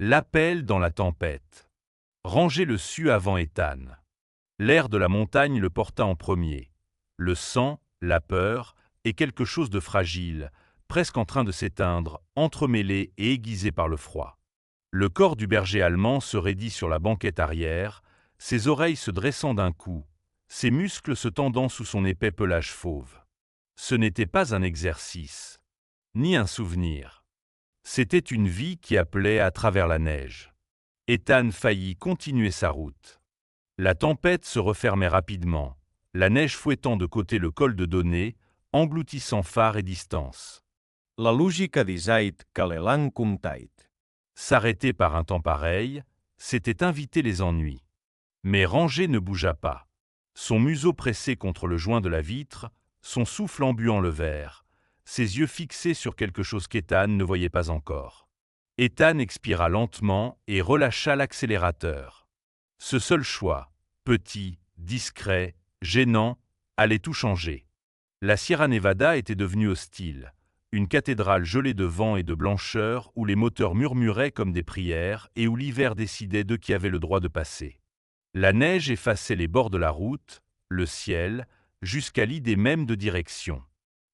L'appel dans la tempête. Rangé le sut avant Ethan. L'air de la montagne le porta en premier. Le sang, la peur, et quelque chose de fragile, presque en train de s'éteindre, entremêlé et aiguisé par le froid. Le corps du berger allemand se raidit sur la banquette arrière, ses oreilles se dressant d'un coup, ses muscles se tendant sous son épais pelage fauve. Ce n'était pas un exercice, ni un souvenir. C'était une vie qui appelait à travers la neige. Ethan faillit continuer sa route. La tempête se refermait rapidement, la neige fouettant de côté le col de Donné, engloutissant phare et distance. La lògica disait que l'élan comptait. S'arrêter par un temps pareil, c'était inviter les ennuis. Mais Rangé ne bougea pas. Son museau pressé contre le joint de la vitre, son souffle embuant le verre, ses yeux fixés sur quelque chose qu'Ethan ne voyait pas encore. Ethan expira lentement et relâcha l'accélérateur. Ce seul choix, petit, discret, gênant, allait tout changer. La Sierra Nevada était devenue hostile, une cathédrale gelée de vent et de blancheur où les moteurs murmuraient comme des prières et où l'hiver décidait de qui avait le droit de passer. La neige effaçait les bords de la route, le ciel, jusqu'à l'idée même de direction.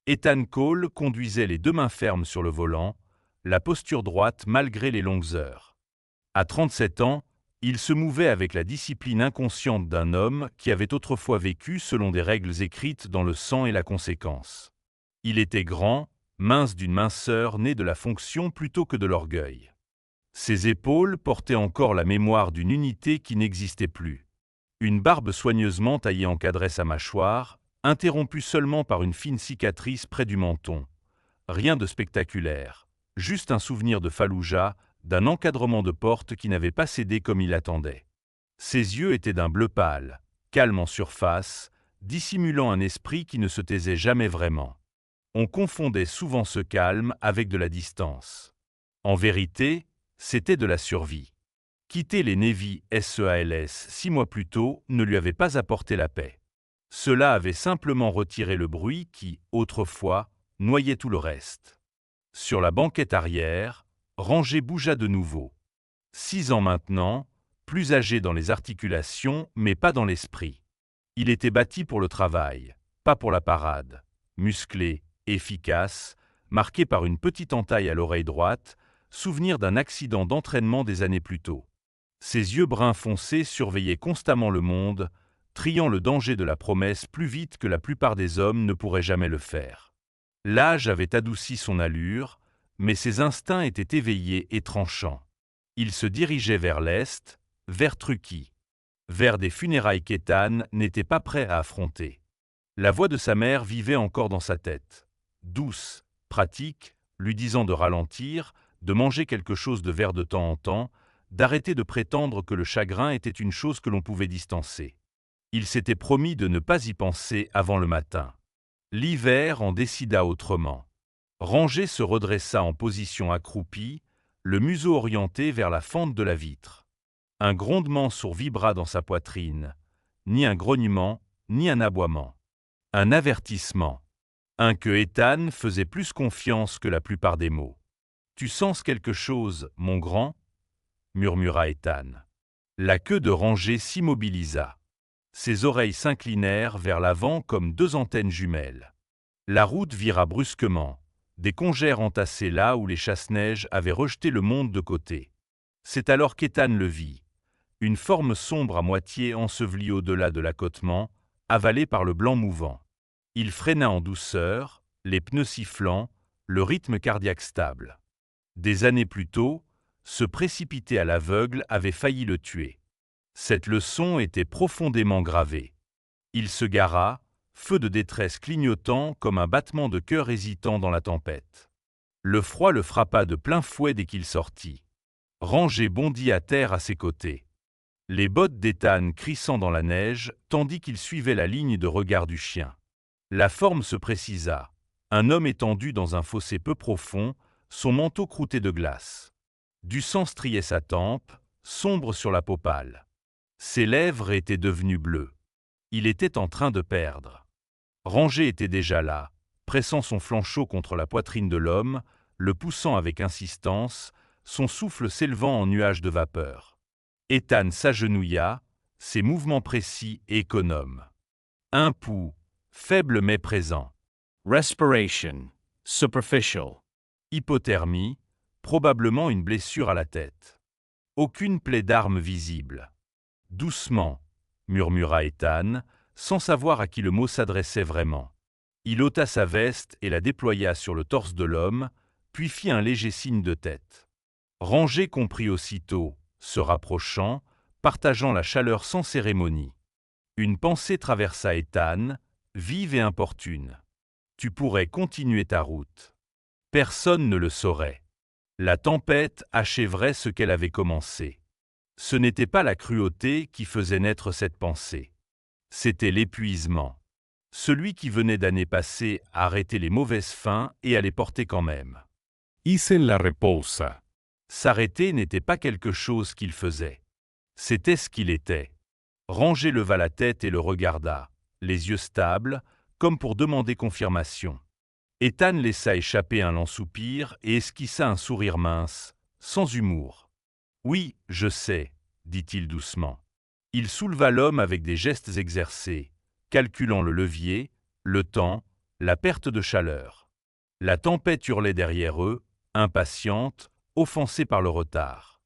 Ethan Cole conduisait les deux mains fermes sur le volant, la posture droite malgré les longues heures. À 37 ans, il se mouvait avec la discipline inconsciente d'un homme qui avait autrefois vécu selon des règles écrites dans le sang et la conséquence. Il était grand, mince d'une minceur née de la fonction plutôt que de l'orgueil. Ses épaules portaient encore la mémoire d'une unité qui n'existait plus. Une barbe soigneusement taillée encadrait sa mâchoire, interrompue seulement par une fine cicatrice près du menton. Rien de spectaculaire, juste un souvenir de Fallujah, d'un encadrement de porte qui n'avait pas cédé comme il attendait. Ses yeux étaient d'un bleu pâle, calme en surface, dissimulant un esprit qui ne se taisait jamais vraiment. On confondait souvent ce calme avec de la distance. En vérité, c'était de la survie. Quitter les Navy SEALS 6 mois plus tôt ne lui avait pas apporté la paix. Cela avait simplement retiré le bruit qui, autrefois, noyait tout le reste. Sur la banquette arrière, Rangé bougea de nouveau. 6 ans maintenant, plus âgé dans les articulations, mais pas dans l'esprit. Il était bâti pour le travail, pas pour la parade. Musclé, efficace, marqué par une petite entaille à l'oreille droite, souvenir d'un accident d'entraînement des années plus tôt. Ses yeux bruns foncés surveillaient constamment le monde, triant le danger de la promesse plus vite que la plupart des hommes ne pourraient jamais le faire. L'âge avait adouci son allure, mais ses instincts étaient éveillés et tranchants. Il se dirigeait vers l'est, vers Truckee, vers des funérailles qu'Ethan n'était pas prêt à affronter. La voix de sa mère vivait encore dans sa tête, douce, pratique, lui disant de ralentir, de manger quelque chose de vert de temps en temps, d'arrêter de prétendre que le chagrin était une chose que l'on pouvait distancer. Il s'était promis de ne pas y penser avant le matin. L'hiver en décida autrement. Rangé se redressa en position accroupie, le museau orienté vers la fente de la vitre. Un grondement sourd vibra dans sa poitrine, ni un grognement, ni un aboiement. Un avertissement. Un que Ethan faisait plus confiance que la plupart des mots. « Tu sens quelque chose, mon grand ?» murmura Ethan. La queue de Rangé s'immobilisa. Ses oreilles s'inclinèrent vers l'avant comme deux antennes jumelles. La route vira brusquement, des congères entassés là où les chasse-neige avaient rejeté le monde de côté. C'est alors qu'Ethan le vit, une forme sombre à moitié ensevelie au-delà de l'accotement, avalée par le blanc mouvant. Il freina en douceur, les pneus sifflants, le rythme cardiaque stable. Des années plus tôt, se précipiter à l'aveugle avait failli le tuer. Cette leçon était profondément gravée. Il se gara, feu de détresse clignotant comme un battement de cœur hésitant dans la tempête. Le froid le frappa de plein fouet dès qu'il sortit. Rangé bondit à terre à ses côtés. Les bottes d'Ethan crissant dans la neige, tandis qu'il suivait la ligne de regard du chien. La forme se précisa. Un homme étendu dans un fossé peu profond, son manteau croûté de glace. Du sang striait sa tempe, sombre sur la peau pâle. Ses lèvres étaient devenues bleues. Il était en train de perdre. Rangé était déjà là, pressant son flanc chaud contre la poitrine de l'homme, le poussant avec insistance, son souffle s'élevant en nuage de vapeur. Ethan s'agenouilla, ses mouvements précis et économes. Un pouls, faible mais présent. Respiration. Superficial. Hypothermie, probablement une blessure à la tête. Aucune plaie d'arme visible. Doucement, murmura Ethan, sans savoir à qui le mot s'adressait vraiment. Il ôta sa veste et la déploya sur le torse de l'homme, puis fit un léger signe de tête. Ranger comprit aussitôt, se rapprochant, partageant la chaleur sans cérémonie. Une pensée traversa Ethan, vive et importune. Tu pourrais continuer ta route. Personne ne le saurait. La tempête achèverait ce qu'elle avait commencé. Ce n'était pas la cruauté qui faisait naître cette pensée. C'était l'épuisement. Celui qui venait d'années passées arrêter les mauvaises fins et à les porter quand même. Hice la repousa. S'arrêter n'était pas quelque chose qu'il faisait. C'était ce qu'il était. Ranger leva la tête et le regarda, les yeux stables, comme pour demander confirmation. Ethan laissa échapper un lent soupir et esquissa un sourire mince, sans humour. « Oui, je sais, » dit-il doucement. Il souleva l'homme avec des gestes exercés, calculant le levier, le temps, la perte de chaleur. La tempête hurlait derrière eux, impatiente, offensée par le retard.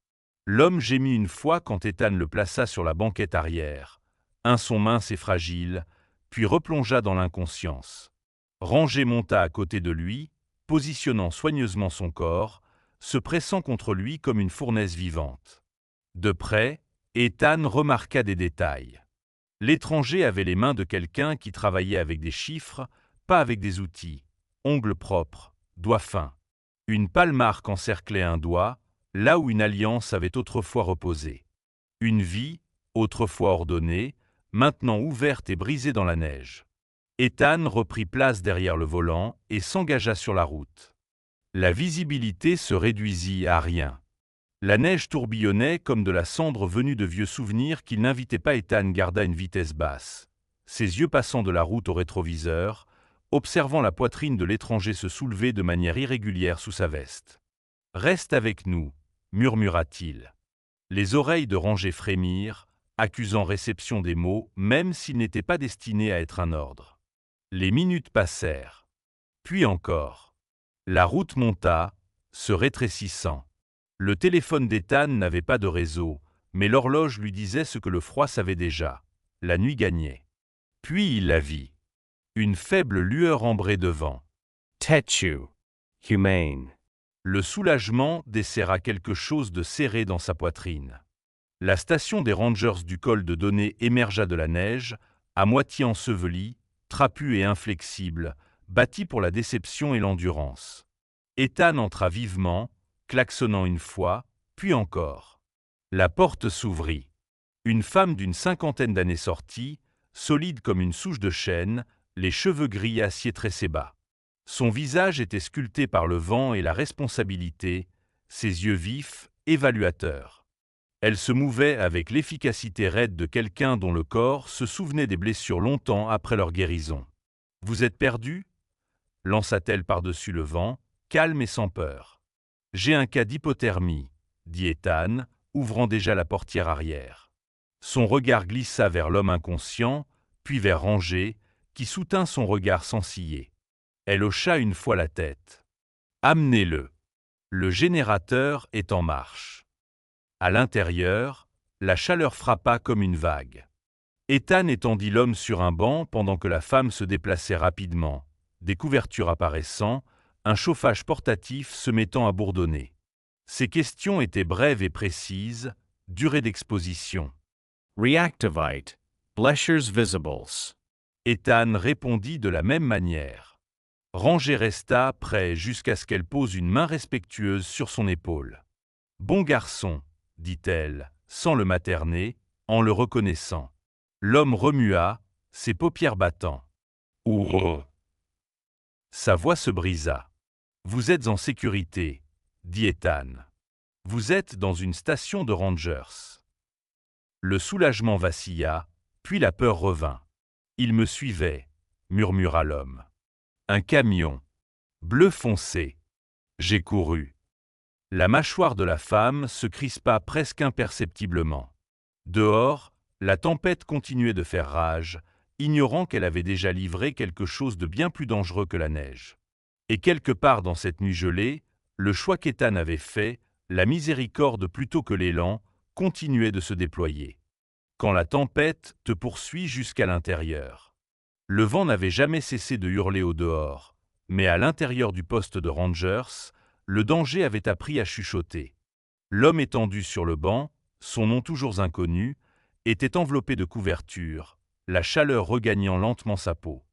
L'homme gémit une fois quand Ethan le plaça sur la banquette arrière, un son mince et fragile, puis replongea dans l'inconscience. Ranger monta à côté de lui, positionnant soigneusement son corps, se pressant contre lui comme une fournaise vivante. De près, Ethan remarqua des détails. L'étranger avait les mains de quelqu'un qui travaillait avec des chiffres, pas avec des outils. Ongles propres, doigts fins. Une pâle marque encerclait un doigt, là où une alliance avait autrefois reposé. Une vie, autrefois ordonnée, maintenant ouverte et brisée dans la neige. Ethan reprit place derrière le volant et s'engagea sur la route. La visibilité se réduisit à rien. La neige tourbillonnait comme de la cendre venue de vieux souvenirs qu'il n'invitait pas. Ethan garda une vitesse basse, ses yeux passant de la route au rétroviseur, observant la poitrine de l'étranger se soulever de manière irrégulière sous sa veste. « Reste avec nous », murmura-t-il. Les oreilles de Ranger frémirent, accusant réception des mots, même s'ils n'étaient pas destinés à être un ordre. Les minutes passèrent. Puis encore. La route monta, se rétrécissant. Le téléphone d'Ethan n'avait pas de réseau, mais l'horloge lui disait ce que le froid savait déjà. La nuit gagnait. Puis il la vit. Une faible lueur ambrée devant. Tetu. Humane. Le soulagement desserra quelque chose de serré dans sa poitrine. La station des Rangers du col de Donné émergea de la neige, à moitié ensevelie, trapue et inflexible, bâtie pour la déception et l'endurance. Ethan entra vivement, klaxonnant une fois, puis encore. La porte s'ouvrit. Une femme d'une cinquantaine d'années sortit, solide comme une souche de chêne, les cheveux gris acier tressés bas. Son visage était sculpté par le vent et la responsabilité, ses yeux vifs, évaluateurs. Elle se mouvait avec l'efficacité raide de quelqu'un dont le corps se souvenait des blessures longtemps après leur guérison. « Vous êtes perdu ?» lança-t-elle par-dessus le vent, calme et sans peur. « J'ai un cas d'hypothermie, » dit Ethan, ouvrant déjà la portière arrière. Son regard glissa vers l'homme inconscient, puis vers Ranger, qui soutint son regard sans ciller. Elle hocha une fois la tête. « Amenez-le. Le générateur est en marche. » À l'intérieur, la chaleur frappa comme une vague. Ethan étendit l'homme sur un banc pendant que la femme se déplaçait rapidement, des couvertures apparaissant, un chauffage portatif se mettant à bourdonner. Ses questions étaient brèves et précises, durée d'exposition. Reactivate. Bleachers visibles. Ethan répondit de la même manière. Ranger resta prêt jusqu'à ce qu'elle pose une main respectueuse sur son épaule. « Bon garçon », dit-elle, sans le materner, en le reconnaissant. L'homme remua, ses paupières battant. « Ouh !» Sa voix se brisa. « Vous êtes en sécurité, » dit Ethan. « Vous êtes dans une station de Rangers. » Le soulagement vacilla, puis la peur revint. « Il me suivait, » murmura l'homme. « Un camion. Bleu foncé. J'ai couru. » La mâchoire de la femme se crispa presque imperceptiblement. Dehors, la tempête continuait de faire rage, ignorant qu'elle avait déjà livré quelque chose de bien plus dangereux que la neige. Et quelque part dans cette nuit gelée, le choix qu'Ethan avait fait, la miséricorde plutôt que l'élan, continuait de se déployer. Quand la tempête te poursuit jusqu'à l'intérieur. Le vent n'avait jamais cessé de hurler au dehors, mais à l'intérieur du poste de Rangers, le danger avait appris à chuchoter. L'homme étendu sur le banc, son nom toujours inconnu, était enveloppé de couverture, la chaleur regagnant lentement sa peau.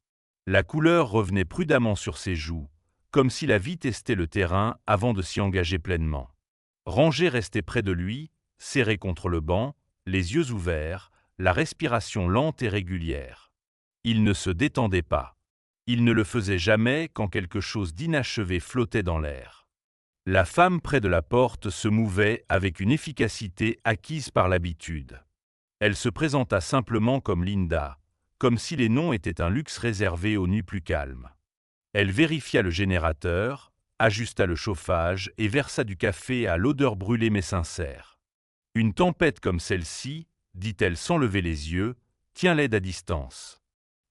La couleur revenait prudemment sur ses joues, comme si la vie testait le terrain avant de s'y engager pleinement. Ranger restait près de lui, serré contre le banc, les yeux ouverts, la respiration lente et régulière. Il ne se détendait pas. Il ne le faisait jamais quand quelque chose d'inachevé flottait dans l'air. La femme près de la porte se mouvait avec une efficacité acquise par l'habitude. Elle se présenta simplement comme Linda, comme si les noms étaient un luxe réservé aux nuits plus calmes. Elle vérifia le générateur, ajusta le chauffage et versa du café à l'odeur brûlée mais sincère. Une tempête comme celle-ci, dit-elle sans lever les yeux, tient l'aide à distance.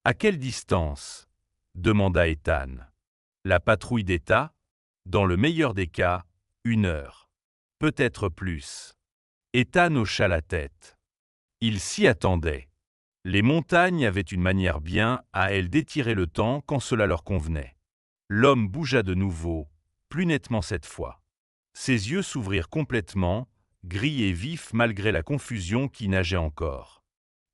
À quelle distance ? Demanda Ethan. La patrouille d'État ? Dans le meilleur des cas, 1 heure. Peut-être plus. Ethan hocha la tête. Il s'y attendait. Les montagnes avaient une manière bien à elles d'étirer le temps quand cela leur convenait. L'homme bougea de nouveau, plus nettement cette fois. Ses yeux s'ouvrirent complètement, gris et vifs malgré la confusion qui nageait encore.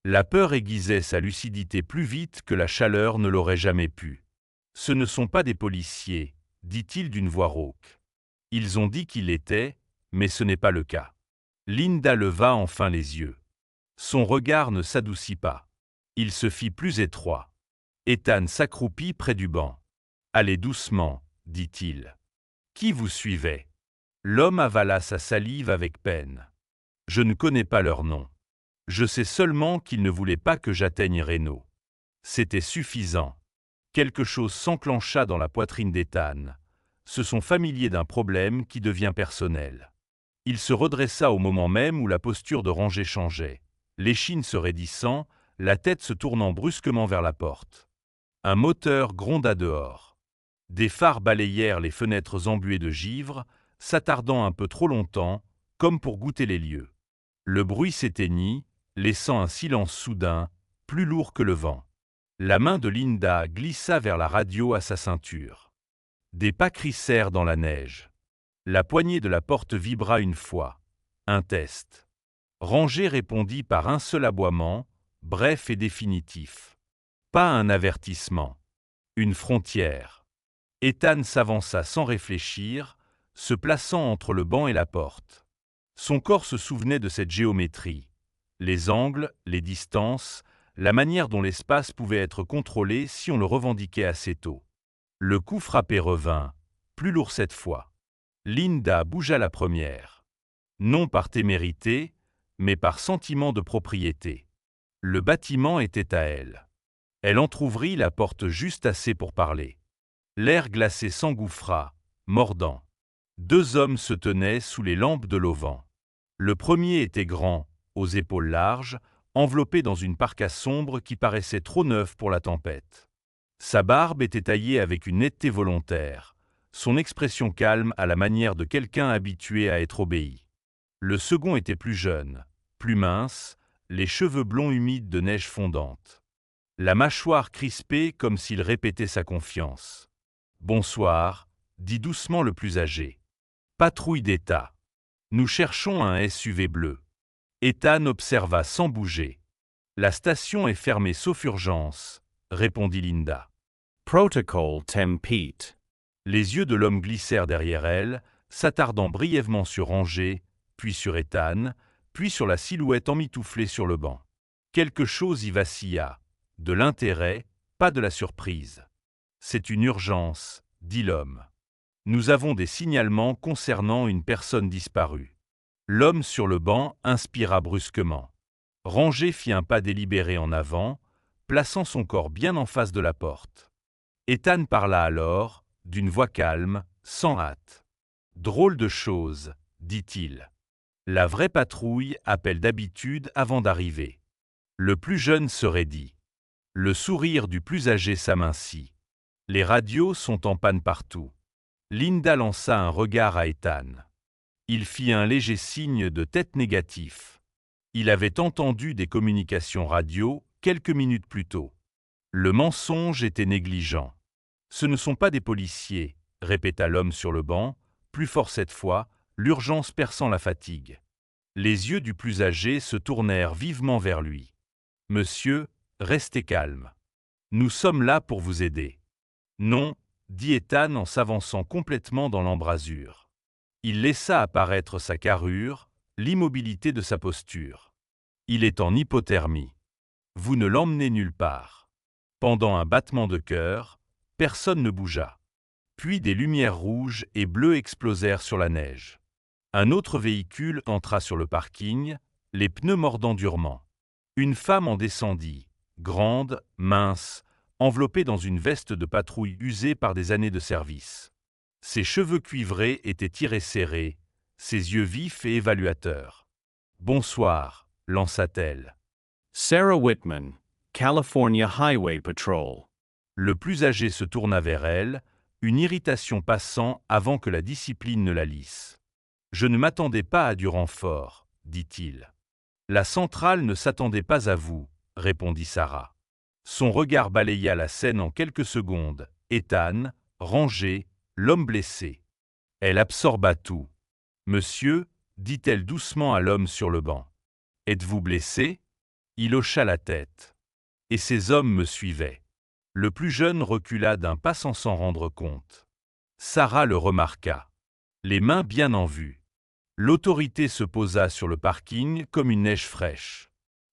La peur aiguisait sa lucidité plus vite que la chaleur ne l'aurait jamais pu. « Ce ne sont pas des policiers », dit-il d'une voix rauque. « Ils ont dit qu'ils l'étaient, mais ce n'est pas le cas. » Linda leva enfin les yeux. Son regard ne s'adoucit pas. Il se fit plus étroit. Ethan s'accroupit près du banc. « Allez doucement, » dit-il. « Qui vous suivait ?» L'homme avala sa salive avec peine. « Je ne connais pas leur nom. Je sais seulement qu'ils ne voulaient pas que j'atteigne Reno. » C'était suffisant. Quelque chose s'enclencha dans la poitrine d'Ethan. Se sont familiers d'un problème qui devient personnel. Il se redressa au moment même où la posture de Ranger changeait, l'échine se raidissant, la tête se tournant brusquement vers la porte. Un moteur gronda dehors. Des phares balayèrent les fenêtres embuées de givre, s'attardant un peu trop longtemps, comme pour goûter les lieux. Le bruit s'éteignit, laissant un silence soudain, plus lourd que le vent. La main de Linda glissa vers la radio à sa ceinture. Des pas crissèrent dans la neige. La poignée de la porte vibra une fois. Un test. Ranger répondit par un seul aboiement, bref et définitif. Pas un avertissement. Une frontière. Ethan s'avança sans réfléchir, se plaçant entre le banc et la porte. Son corps se souvenait de cette géométrie. Les angles, les distances, la manière dont l'espace pouvait être contrôlé si on le revendiquait assez tôt. Le coup frappé revint, plus lourd cette fois. Linda bougea la première. Non par témérité, mais par sentiment de propriété. Le bâtiment était à elle. Elle entr'ouvrit la porte juste assez pour parler. L'air glacé s'engouffra, mordant. 2 hommes se tenaient sous les lampes de l'auvent. Le premier était grand, aux épaules larges, enveloppé dans une parka sombre qui paraissait trop neuve pour la tempête. Sa barbe était taillée avec une netteté volontaire, son expression calme à la manière de quelqu'un habitué à être obéi. Le second était plus jeune, plus mince, les cheveux blonds humides de neige fondante. La mâchoire crispée comme s'il répétait sa confiance. « Bonsoir », dit doucement le plus âgé. « Patrouille d'État. Nous cherchons un SUV bleu. » Ethan observa sans bouger. « La station est fermée sauf urgence », répondit Linda. « Protocol Tempête. » Les yeux de l'homme glissèrent derrière elle, s'attardant brièvement sur Ranger, puis sur Ethan, puis sur la silhouette emmitouflée sur le banc. Quelque chose y vacilla, de l'intérêt, pas de la surprise. « C'est une urgence », dit l'homme. « Nous avons des signalements concernant une personne disparue. » L'homme sur le banc inspira brusquement. Ranger fit un pas délibéré en avant, plaçant son corps bien en face de la porte. Ethan parla alors, d'une voix calme, sans hâte. Drôle de chose, dit-il. La vraie patrouille appelle d'habitude avant d'arriver. Le plus jeune se raidit. Le sourire du plus âgé s'amincit. Les radios sont en panne partout. Linda lança un regard à Ethan. Il fit un léger signe de tête négatif. Il avait entendu des communications radio quelques minutes plus tôt. Le mensonge était négligent. Ce ne sont pas des policiers, répéta l'homme sur le banc, plus fort cette fois, l'urgence perçant la fatigue. Les yeux du plus âgé se tournèrent vivement vers lui. « Monsieur, restez calme. Nous sommes là pour vous aider. »« Non, » dit Ethan en s'avançant complètement dans l'embrasure. Il laissa apparaître sa carrure, l'immobilité de sa posture. « Il est en hypothermie. Vous ne l'emmenez nulle part. » Pendant un battement de cœur, personne ne bougea. Puis des lumières rouges et bleues explosèrent sur la neige. Un autre véhicule entra sur le parking, les pneus mordant durement. Une femme en descendit, grande, mince, enveloppée dans une veste de patrouille usée par des années de service. Ses cheveux cuivrés étaient tirés serrés, ses yeux vifs et évaluateurs. « Bonsoir », lança-t-elle. Sarah Whitman, California Highway Patrol. Le plus âgé se tourna vers elle, une irritation passant avant que la discipline ne la lisse. « Je ne m'attendais pas à du renfort, » dit-il. « La centrale ne s'attendait pas à vous, » répondit Sarah. Son regard balaya la scène en quelques secondes. Ethan, rangé, l'homme blessé. Elle absorba tout. « Monsieur, » dit-elle doucement à l'homme sur le banc. « Êtes-vous blessé ?» Il hocha la tête. Et ces hommes me suivaient. Le plus jeune recula d'un pas sans s'en rendre compte. Sarah le remarqua. Les mains bien en vue. L'autorité se posa sur le parking comme une neige fraîche.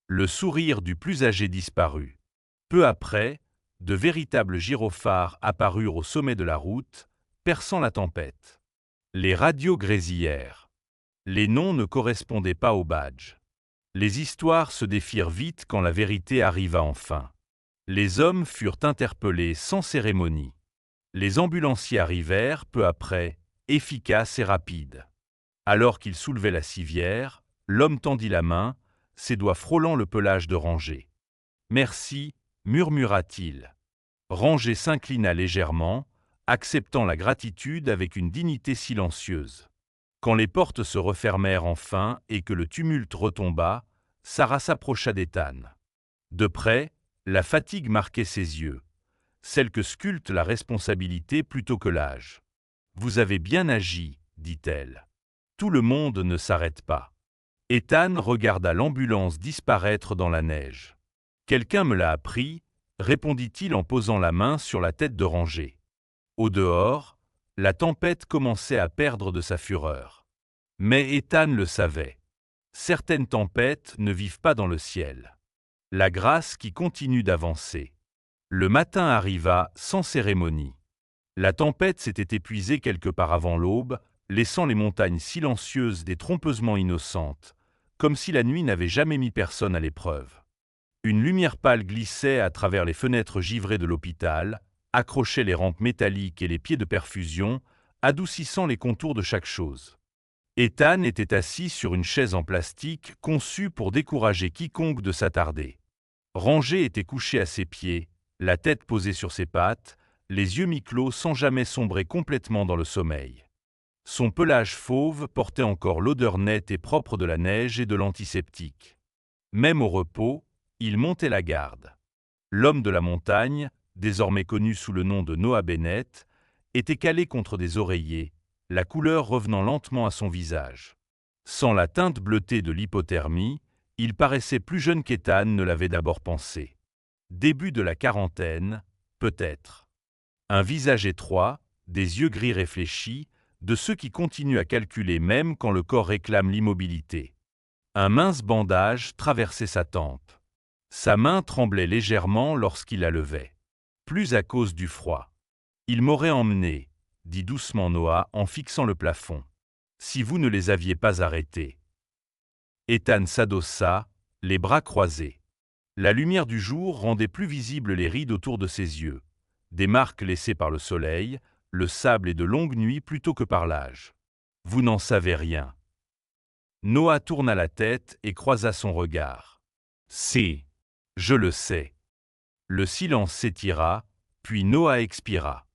Le sourire du plus âgé disparut. Peu après, de véritables gyrophares apparurent au sommet de la route, perçant la tempête. Les radios grésillèrent. Les noms ne correspondaient pas aux badges. Les histoires se défirent vite quand la vérité arriva enfin. Les hommes furent interpellés sans cérémonie. Les ambulanciers arrivèrent peu après, efficaces et rapides. Alors qu'il soulevait la civière, l'homme tendit la main, ses doigts frôlant le pelage de Ranger. « Merci » murmura-t-il. Ranger s'inclina légèrement, acceptant la gratitude avec une dignité silencieuse. Quand les portes se refermèrent enfin et que le tumulte retomba, Sarah s'approcha d'Ethan. De près, la fatigue marquait ses yeux, celle que sculpte la responsabilité plutôt que l'âge. « Vous avez bien agi, » dit-elle. « Tout le monde ne s'arrête pas. » Ethan regarda l'ambulance disparaître dans la neige. « Quelqu'un me l'a appris, » répondit-il en posant la main sur la tête de Ranger. Au dehors, la tempête commençait à perdre de sa fureur. Mais Ethan le savait. Certaines tempêtes ne vivent pas dans le ciel. La grâce qui continue d'avancer. Le matin arriva sans cérémonie. La tempête s'était épuisée quelque part avant l'aube, laissant les montagnes silencieuses et trompeusement innocentes, comme si la nuit n'avait jamais mis personne à l'épreuve. Une lumière pâle glissait à travers les fenêtres givrées de l'hôpital, accrochait les rampes métalliques et les pieds de perfusion, adoucissant les contours de chaque chose. Ethan était assis sur une chaise en plastique conçue pour décourager quiconque de s'attarder. Ranger était couché à ses pieds, la tête posée sur ses pattes, les yeux mi-clos sans jamais sombrer complètement dans le sommeil. Son pelage fauve portait encore l'odeur nette et propre de la neige et de l'antiseptique. Même au repos, il montait la garde. L'homme de la montagne, désormais connu sous le nom de Noah Bennett, était calé contre des oreillers, la couleur revenant lentement à son visage. Sans la teinte bleutée de l'hypothermie, il paraissait plus jeune qu'Ethan ne l'avait d'abord pensé. Début de la quarantaine, peut-être. Un visage étroit, des yeux gris réfléchis, de ceux qui continuent à calculer même quand le corps réclame l'immobilité. Un mince bandage traversait sa tempe. Sa main tremblait légèrement lorsqu'il la levait. Plus à cause du froid. « Il m'aurait emmené », dit doucement Noah en fixant le plafond. « Si vous ne les aviez pas arrêtés. » Ethan s'adossa, les bras croisés. La lumière du jour rendait plus visibles les rides autour de ses yeux, des marques laissées par le soleil, le sable et de longues nuits plutôt que par l'âge. Vous n'en savez rien. Noah tourna la tête et croisa son regard. Si. Je le sais. Le silence s'étira, puis Noah expira.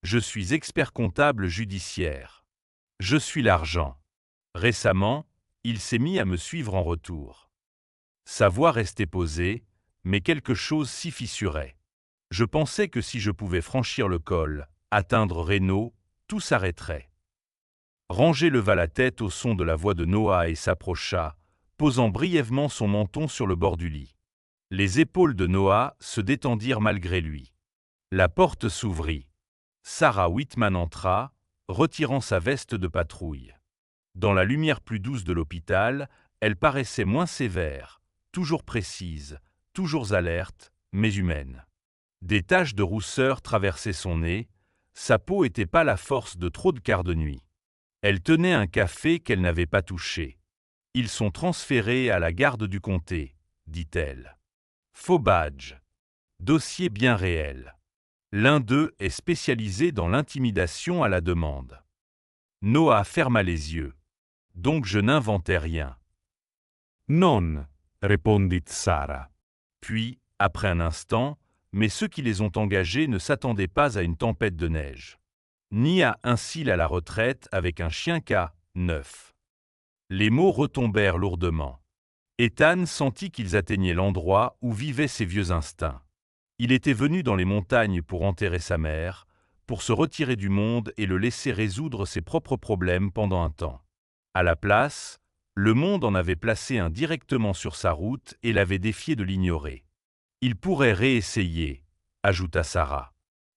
Je suis expert comptable judiciaire. Je suis l'argent. Récemment, il s'est mis à me suivre en retour. Sa voix restait posée, mais quelque chose s'y fissurait. Je pensais que si je pouvais franchir le col, atteindre Reno, tout s'arrêterait. Ranger leva la tête au son de la voix de Noah et s'approcha, posant brièvement son menton sur le bord du lit. Les épaules de Noah se détendirent malgré lui. La porte s'ouvrit. Sarah Whitman entra, retirant sa veste de patrouille. Dans la lumière plus douce de l'hôpital, elle paraissait moins sévère, toujours précise, toujours alerte, mais humaine. Des taches de rousseur traversaient son nez, sa peau était pâle à force de trop de quarts de nuit. Elle tenait un café qu'elle n'avait pas touché. « Ils sont transférés à la garde du comté », dit-elle. Faux badge. Dossier bien réel. L'un d'eux est spécialisé dans l'intimidation à la demande. Noah ferma les yeux. Donc je n'inventais rien. Non, répondit Sarah. Puis, après un instant, mais ceux qui les ont engagés ne s'attendaient pas à une tempête de neige, ni à un cil à la retraite avec un chien K9. Les mots retombèrent lourdement. Ethan sentit qu'ils atteignaient l'endroit où vivaient ses vieux instincts. Il était venu dans les montagnes pour enterrer sa mère, pour se retirer du monde et le laisser résoudre ses propres problèmes pendant un temps. À la place, le monde en avait placé un directement sur sa route et l'avait défié de l'ignorer. Il pourrait réessayer, ajouta Sarah.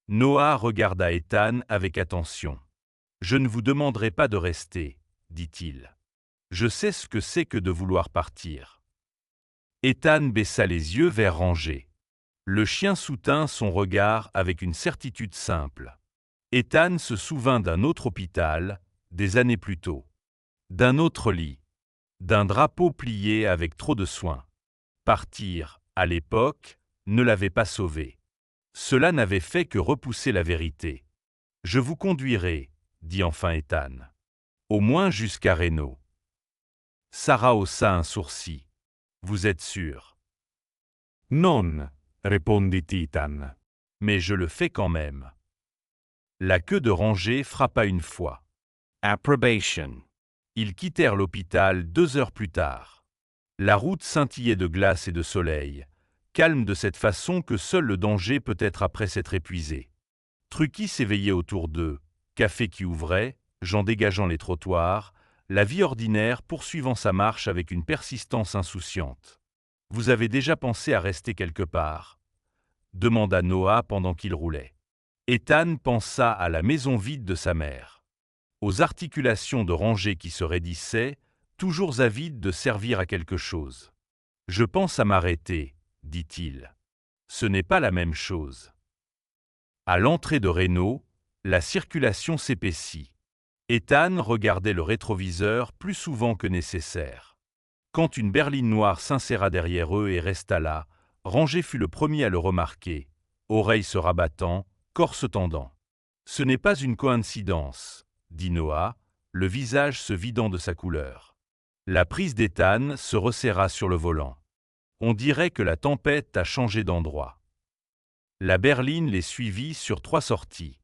Noah regarda Ethan avec attention. « Je ne vous demanderai pas de rester, dit-il. Je sais ce que c'est que de vouloir partir. » Ethan baissa les yeux vers Ranger. Le chien soutint son regard avec une certitude simple. Ethan se souvint d'un autre hôpital, des années plus tôt. D'un autre lit. D'un drapeau plié avec trop de soin. Partir, à l'époque, ne l'avait pas sauvé. Cela n'avait fait que repousser la vérité. « Je vous conduirai, » dit enfin Ethan. « Au moins jusqu'à Reno. » Sarah haussa un sourcil. « Vous êtes sûr ?»« Non, répondit Ethan. Mais je le fais quand même. » La queue de Ranger frappa une fois. Approbation. Ils quittèrent l'hôpital 2 heures plus tard. La route scintillait de glace et de soleil, calme de cette façon que seul le danger peut être après s'être épuisé. Truckee s'éveillait autour d'eux, café qui ouvrait, gens dégageant les trottoirs, la vie ordinaire poursuivant sa marche avec une persistance insouciante. « Vous avez déjà pensé à rester quelque part ?» demanda Noah pendant qu'il roulait. Ethan pensa à la maison vide de sa mère, aux articulations de Ranger qui se raidissaient, toujours avides de servir à quelque chose. « Je pense à m'arrêter, » dit-il. « Ce n'est pas la même chose. » À l'entrée de Reno, la circulation s'épaissit. Ethan regardait le rétroviseur plus souvent que nécessaire. Quand une berline noire s'inséra derrière eux et resta là, Ranger fut le premier à le remarquer, oreilles se rabattant, corps se tendant. « Ce n'est pas une coïncidence, » dit Noah, le visage se vidant de sa couleur. La prise d'Ethan se resserra sur le volant. On dirait que la tempête a changé d'endroit. La berline les suivit sur 3 sorties.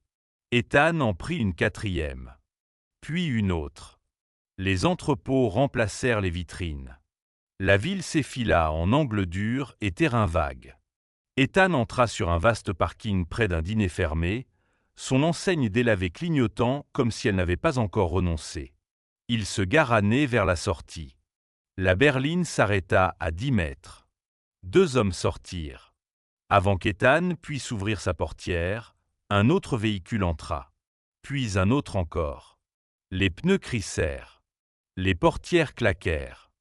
Ethan en prit une 4e. Puis une autre. Les entrepôts remplacèrent les vitrines. La ville s'effila en angle dur et terrain vague. Ethan entra sur un vaste parking près d'un dîner fermé, son enseigne délavée clignotant comme si elle n'avait pas encore renoncé. Il se gara nez vers la sortie. La berline s'arrêta à 10 mètres. 2 hommes sortirent. Avant qu'Ethan puisse ouvrir sa portière, un autre véhicule entra. Puis un autre encore. Les pneus crissèrent. Les portières claquèrent.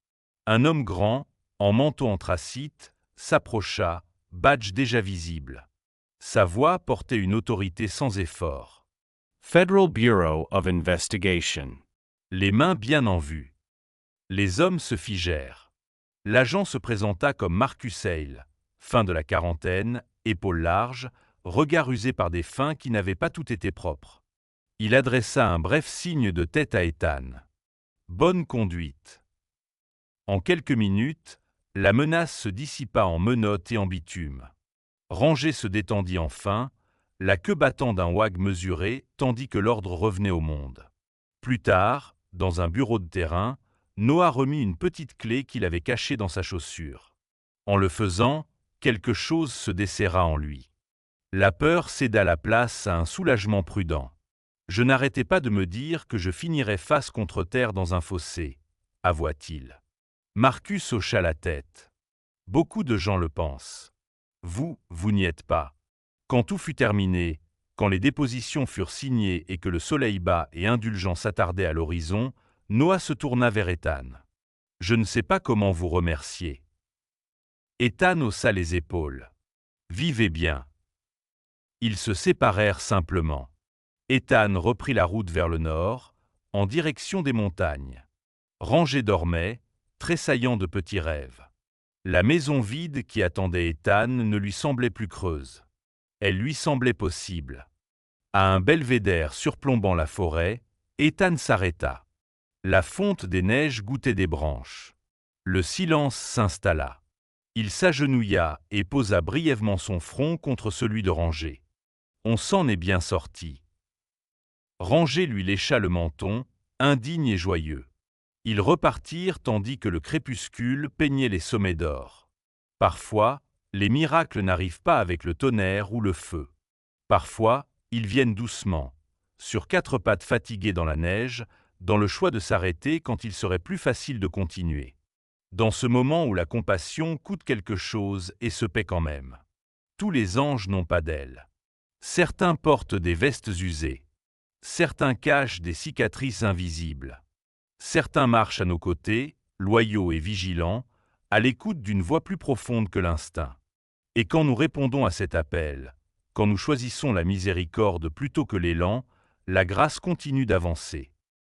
Un homme grand, en manteau anthracite, s'approcha, badge déjà visible. Sa voix portait une autorité sans effort. Federal Bureau of Investigation. Les mains bien en vue. Les hommes se figèrent. L'agent se présenta comme Marcus Hale, fin de la quarantaine, épaules larges, regard usé par des fins qui n'avaient pas tout été propres. Il adressa un bref signe de tête à Ethan. Bonne conduite. En quelques minutes, la menace se dissipa en menottes et en bitume. Ranger se détendit enfin, la queue battant d'un wag mesuré, tandis que l'ordre revenait au monde. Plus tard, dans un bureau de terrain, Noah remit une petite clé qu'il avait cachée dans sa chaussure. En le faisant, quelque chose se desserra en lui. La peur céda la place à un soulagement prudent. Je n'arrêtais pas de me dire que je finirais face contre terre dans un fossé, avoua-t-il. Marcus hocha la tête. Beaucoup de gens le pensent. Vous n'y êtes pas. Quand tout fut terminé, quand les dépositions furent signées et que le soleil bas et indulgent s'attardait à l'horizon, Noah se tourna vers Ethan. « Je ne sais pas comment vous remercier. » Ethan haussa les épaules. « Vivez bien. » Ils se séparèrent simplement. Ethan reprit la route vers le nord, en direction des montagnes. Ranger dormait, tressaillant de petits rêves. La maison vide qui attendait Ethan ne lui semblait plus creuse. Elle lui semblait possible. À un belvédère surplombant la forêt, Ethan s'arrêta. La fonte des neiges goûtait des branches. Le silence s'installa. Il s'agenouilla et posa brièvement son front contre celui de Ranger. On s'en est bien sorti. Ranger lui lécha le menton, indigne et joyeux. Ils repartirent tandis que le crépuscule peignait les sommets d'or. Parfois, les miracles n'arrivent pas avec le tonnerre ou le feu. Parfois, ils viennent doucement, sur quatre pattes fatiguées dans la neige, dans le choix de s'arrêter quand il serait plus facile de continuer. Dans ce moment où la compassion coûte quelque chose et se paie quand même. Tous les anges n'ont pas d'ailes. Certains portent des vestes usées. Certains cachent des cicatrices invisibles. Certains marchent à nos côtés, loyaux et vigilants, à l'écoute d'une voix plus profonde que l'instinct. Et quand nous répondons à cet appel, quand nous choisissons la miséricorde plutôt que l'élan, la grâce continue d'avancer.